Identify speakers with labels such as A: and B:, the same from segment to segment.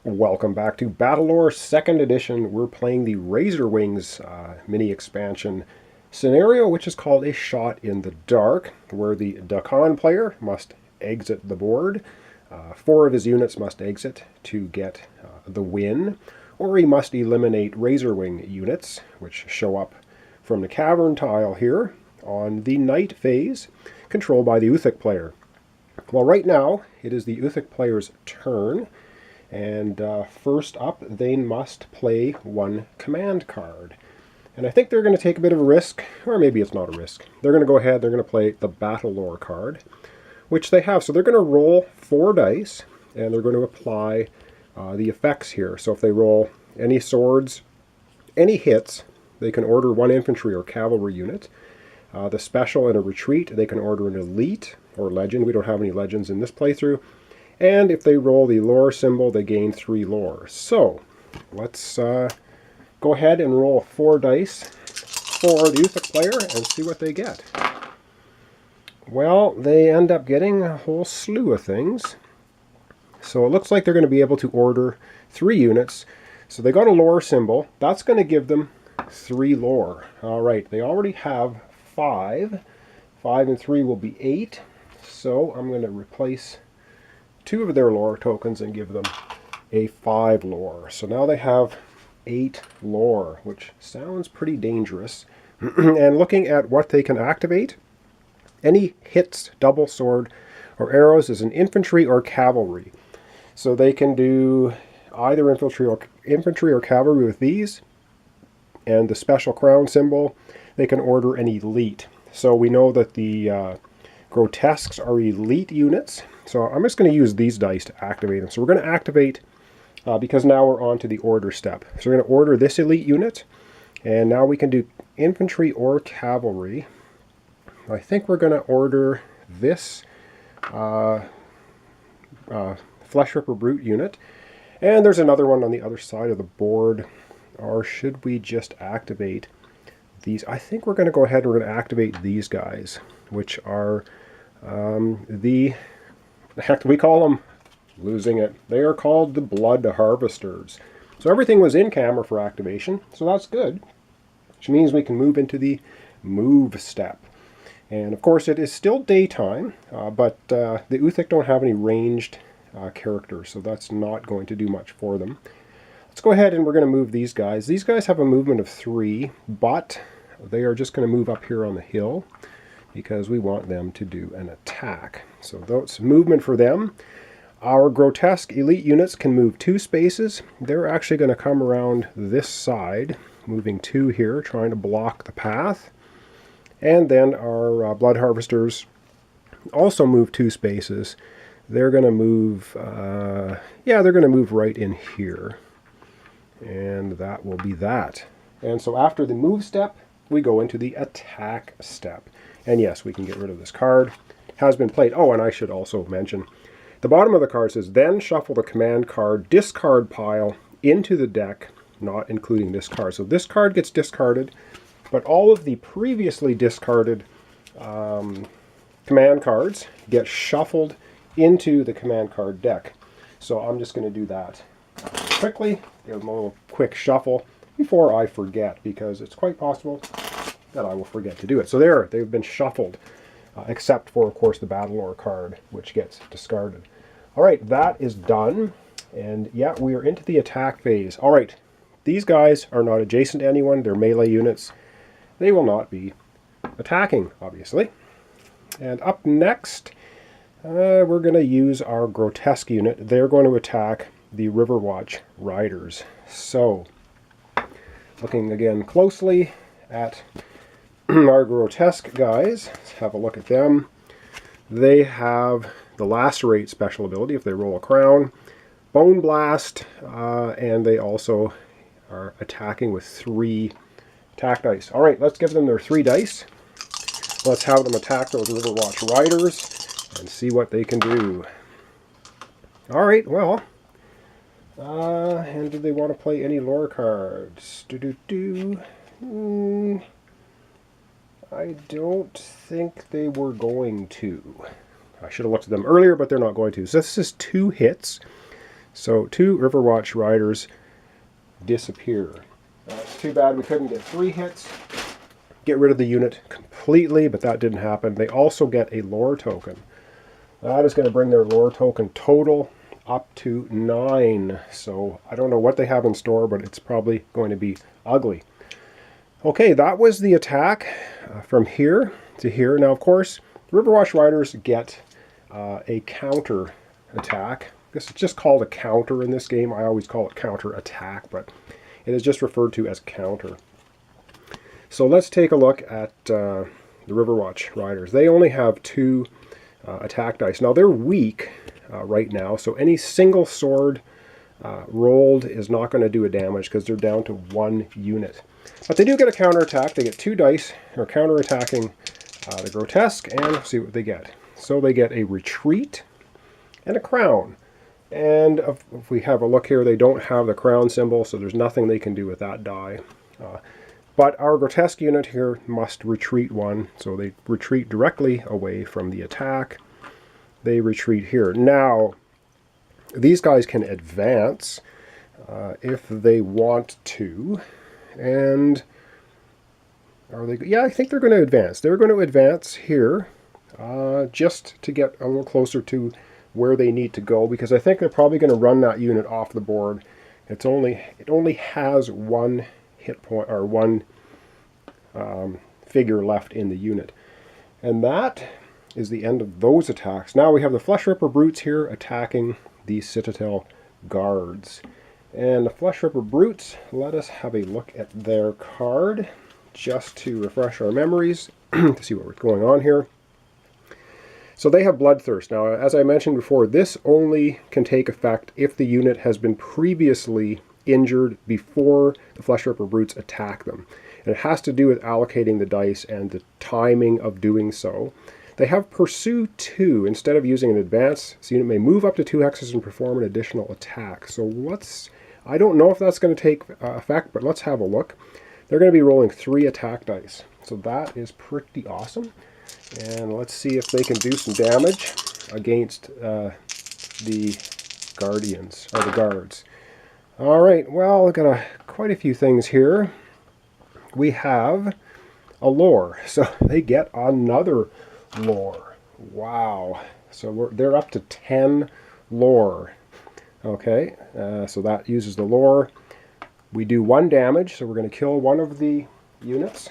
A: Welcome back to Battlelore 2nd Edition. We're playing the Razor Wings mini expansion scenario, which is called A Shot in the Dark, where the Daqan player must exit the board. 4 of his units must exit to get the win, or he must eliminate Razor Wing units, which show up from the cavern tile here on the night phase, controlled by the Uthuk player. Well, right now, it is the Uthuk player's turn. And first up, they must play 1 command card. And I think they're going to take a bit of a risk, or maybe it's not a risk. They're going to go ahead, they're going to play the Battlelore card, which they have. So they're going to roll 4 dice, and they're going to apply the effects here. So if they roll any swords, any hits, they can order 1 infantry or cavalry unit. The special and a retreat, they can order an elite or legend. We don't have any legends in this playthrough. And if they roll the lore symbol, they gain 3 lore. So, let's go ahead and roll 4 dice for the Uthuk player and see what they get. Well, they end up getting a whole slew of things. So it looks like they're going to be able to order 3 units. So they got a lore symbol. That's going to give them 3 lore. Alright, they already have 5. 5 and 3 will be 8. So I'm going to replace 2 of their lore tokens and give them a 5 lore. So now they have 8 lore, which sounds pretty dangerous. And looking at what they can activate, any hits, double sword, or arrows is an infantry or cavalry. So they can do either infantry or cavalry with these. And the special crown symbol, they can order an elite. So we know that the grotesques are elite units. So I'm just going to use these dice to activate them. So we're going to activate, because now we're on to the order step. So we're going to order this elite unit, and now we can do infantry or cavalry. I think we're going to order this Flesh Ripper Brute unit. And there's another one on the other side of the board. Or should we just activate these? I think we're going to go ahead and we're going to activate these guys, which are heck, we call them, losing it, they are called the Blood Harvesters. So everything was in camera for activation, so that's good. Which means we can move into the move step. And of course it is still daytime, but the Uthuk don't have any ranged characters, so that's not going to do much for them. Let's go ahead and we're going to move these guys. These guys have a movement of 3, but they are just going to move up here on the hill, because we want them to do an attack. So that's movement for them. Our grotesque elite units can move 2 spaces. They're actually going to come around this side, moving 2 here, trying to block the path. And then our blood harvesters also move 2 spaces. They're going to move, they're going to move right in here. And that will be that. And so after the move step, we go into the attack step. And yes, we can get rid of this card. Has been played. Oh, and I should also mention, the bottom of the card says, then shuffle the command card discard pile into the deck, not including this card. So this card gets discarded, but all of the previously discarded command cards get shuffled into the command card deck. So I'm just going to do that quickly, give them a little quick shuffle before I forget, because it's quite possible that I will forget to do it. So there, they've been shuffled, except for, of course, the Battlelore card, which gets discarded. All right, that is done. And yeah, we are into the attack phase. All right, these guys are not adjacent to anyone. They're melee units. They will not be attacking, obviously. And up next, we're going to use our grotesque unit. They're going to attack the Riverwatch Riders. So, looking again closely at our grotesque guys, let's have a look at them. They have the Lacerate special ability if they roll a crown, Bone Blast, and they also are attacking with 3 attack dice. Alright, let's give them their 3 dice. Let's have them attack those Riverwatch Riders and see what they can do. Alright, well, and do they want to play any lore cards? I don't think they were going to. I should have looked at them earlier, but they're not going to. So this is 2 hits. So 2 Riverwatch riders disappear. It's too bad we couldn't get 3 hits. Get rid of the unit completely, but that didn't happen. They also get a lore token. That is going to bring their lore token total up to 9. So I don't know what they have in store, but it's probably going to be ugly. Okay, that was the attack from here to here. Now, of course, Riverwatch riders get a counter attack. I guess it's just called a counter in this game. I always call it counter attack, but it is just referred to as counter. So let's take a look at the Riverwatch riders. They only have 2 attack dice. Now they're weak right now, so any single sword rolled is not going to do a damage because they're down to 1 unit. But they do get a counter attack. They get 2 dice or counter attacking the grotesque, and let's see what they get. So they get a retreat and a crown. And if we have a look here, they don't have the crown symbol, so there's nothing they can do with that die. But our grotesque unit here must retreat 1, so they retreat directly away from the attack. They retreat here. Now, these guys can advance if they want to, and are they? Yeah, I think they're going to advance. They're going to advance here just to get a little closer to where they need to go, because I think they're probably going to run that unit off the board. It only has 1 hit point or 1 figure left in the unit, and that is the end of those attacks. Now we have the Flesh Ripper Brutes here attacking the Citadel Guards, and the Flesh Ripper Brutes, let us have a look at their card just to refresh our memories to see what's going on here. So they have Bloodthirst. Now, as I mentioned before, this only can take effect if the unit has been previously injured before the Flesh Ripper Brutes attack them. And it has to do with allocating the dice and the timing of doing so. They have Pursue 2. Instead of using an advance, this unit may move up to 2 hexes and perform an additional attack. So I don't know if that's going to take effect, but let's have a look. They're going to be rolling 3 attack dice. So that is pretty awesome. And let's see if they can do some damage against the Guardians, or the Guards. Alright, well, we've got quite a few things here. We have a lore, so they get another lore. Wow. So they're up to 10 lore. Okay, so that uses the lore. We do 1 damage, so we're going to kill one of the units,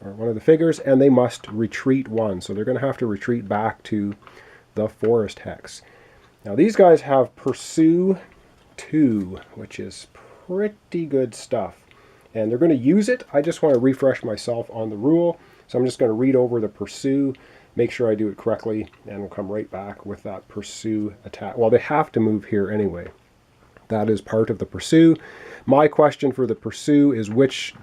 A: or one of the figures, and they must retreat 1. So they're going to have to retreat back to the forest hex. Now these guys have Pursue 2, which is pretty good stuff. And they're going to use it. I just want to refresh myself on the rule. So I'm just going to read over the Pursue, make sure I do it correctly, and we'll come right back with that Pursue attack. Well, they have to move here anyway. That is part of the Pursue. My question for the Pursue is,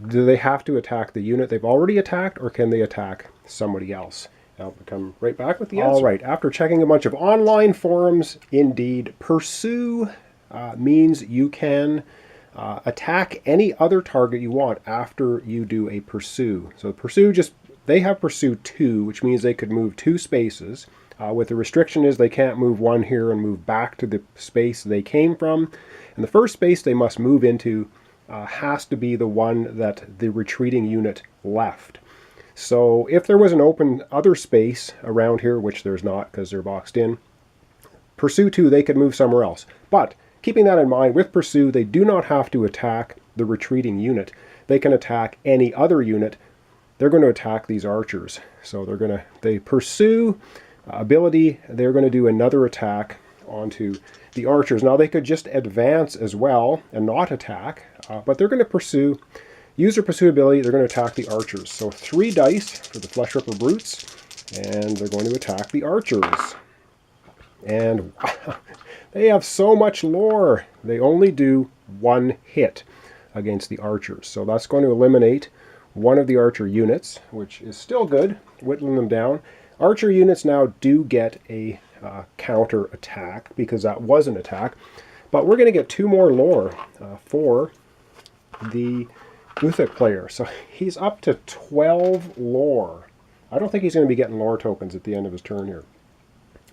A: do they have to attack the unit they've already attacked, or can they attack somebody else? I'll come right back with the answer. All right, after checking a bunch of online forums, indeed, Pursue means you can attack any other target you want after you do a Pursue. So Pursue they have Pursue 2, which means they could move 2 spaces. With the restriction is they can't move 1 here and move back to the space they came from. And the first space they must move into has to be the one that the retreating unit left. So if there was an open other space around here, which there's not because they're boxed in, Pursue 2, they could move somewhere else. But keeping that in mind, with Pursue, they do not have to attack the retreating unit. They can attack any other unit. They're going to attack these archers. So they Pursue ability, they're going to do another attack onto the archers. Now they could just advance as well and not attack, but they're going to use their Pursue ability, they're going to attack the archers. So 3 dice for the Flesh Ripper Brutes, and they're going to attack the archers. And wow, they have so much lore. They only do 1 hit against the archers. So that's going to eliminate one of the archer units, which is still good, whittling them down. Archer units now do get a counter attack because that was an attack. But we're going to get 2 more lore for the Uthuk player. So he's up to 12 lore. I don't think he's going to be getting lore tokens at the end of his turn here.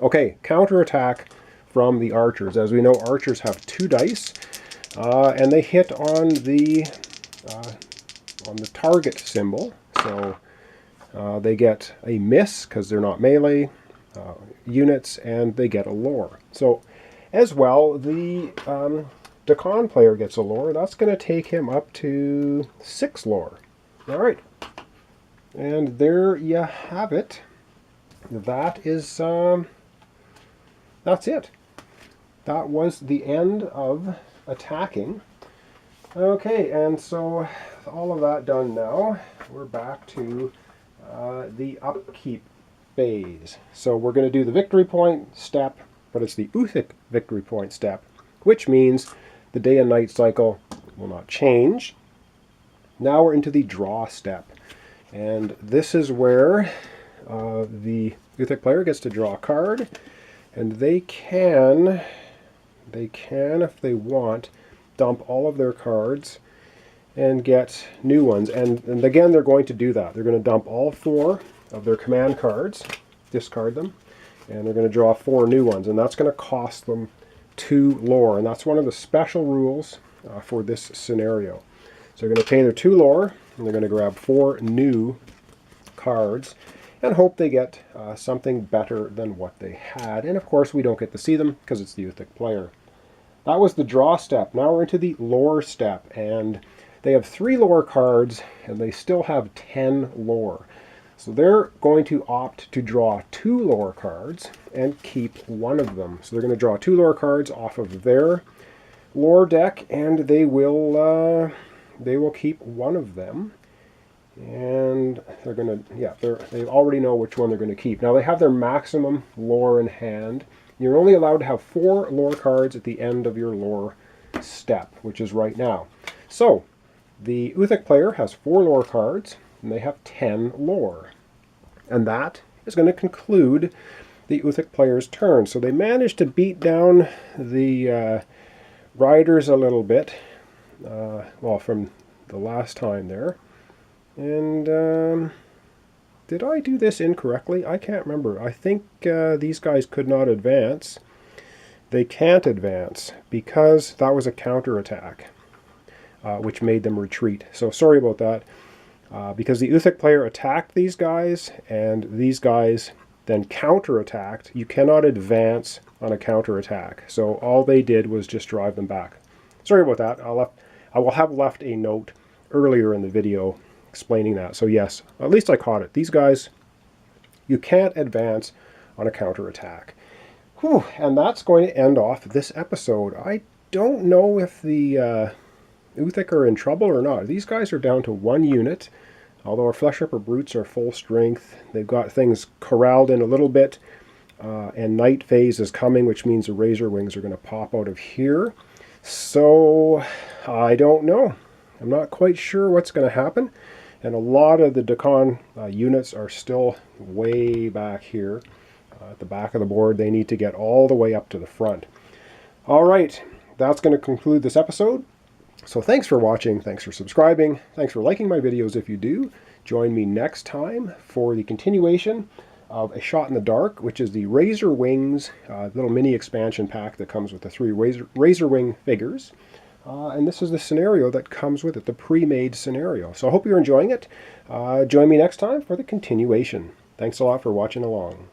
A: Okay, counter attack from the archers. As we know, archers have 2 dice, and they hit on the target symbol. So they get a miss because they're not melee units, and they get a lore. So as well, the Daqan player gets a lore. That's going to take him up to 6 lore. All right. And there you have it. That is, that's it. That was the end of attacking. Okay, and so all of that done now, we're back to the upkeep phase. So we're going to do the victory point step, but it's the Uthuk victory point step, which means the day and night cycle will not change. Now we're into the draw step. And this is where the Uthuk player gets to draw a card, and they can, if they want, dump all of their cards and get new ones. And again, they're going to do that. They're going to dump all 4 of their command cards, discard them, and they're going to draw 4 new ones. And that's going to cost them 2 lore. And that's one of the special rules for this scenario. So they're going to pay their 2 lore, and they're going to grab 4 new cards and hope they get something better than what they had. And of course, we don't get to see them because it's the Uthuk player. That was the draw step. Now we're into the lore step, and they have 3 lore cards, and they still have 10 lore. So they're going to opt to draw 2 lore cards and keep 1 of them. So they're going to draw 2 lore cards off of their lore deck, and they will keep 1 of them. And they're going to, yeah, they already know which one they're going to keep. Now they have their maximum lore in hand. You're only allowed to have 4 lore cards at the end of your lore step, which is right now. So the Uthuk player has 4 lore cards, and they have 10 lore. And that is going to conclude the Uthuk player's turn. So they managed to beat down the riders a little bit, well, from the last time there. And did I do this incorrectly? I can't remember. I think these guys could not advance. They can't advance because that was a counterattack, which made them retreat. So sorry about that. Because the Uthuk player attacked these guys, and these guys then counterattacked. You cannot advance on a counterattack. So all they did was just drive them back. Sorry about that. I will have left a note earlier in the video explaining that. So yes, at least I caught it. These guys, you can't advance on a counterattack. Whew, and that's going to end off this episode. I don't know if the Uthuk are in trouble or not. These guys are down to 1 unit, although our Flesh Ripper Brutes are full strength. They've got things corralled in a little bit, and night phase is coming, which means the Razor Wings are going to pop out of here. So I don't know. I'm not quite sure what's going to happen. And a lot of the Daqan units are still way back here at the back of the board. They need to get all the way up to the front. All right, that's going to conclude this episode. So thanks for watching. Thanks for subscribing. Thanks for liking my videos if you do. Join me next time for the continuation of A Shot in the Dark, which is the Razor Wings little mini expansion pack that comes with the 3 Razor Wing figures. And this is the scenario that comes with it, the pre-made scenario. So I hope you're enjoying it. Join me next time for the continuation. Thanks a lot for watching along.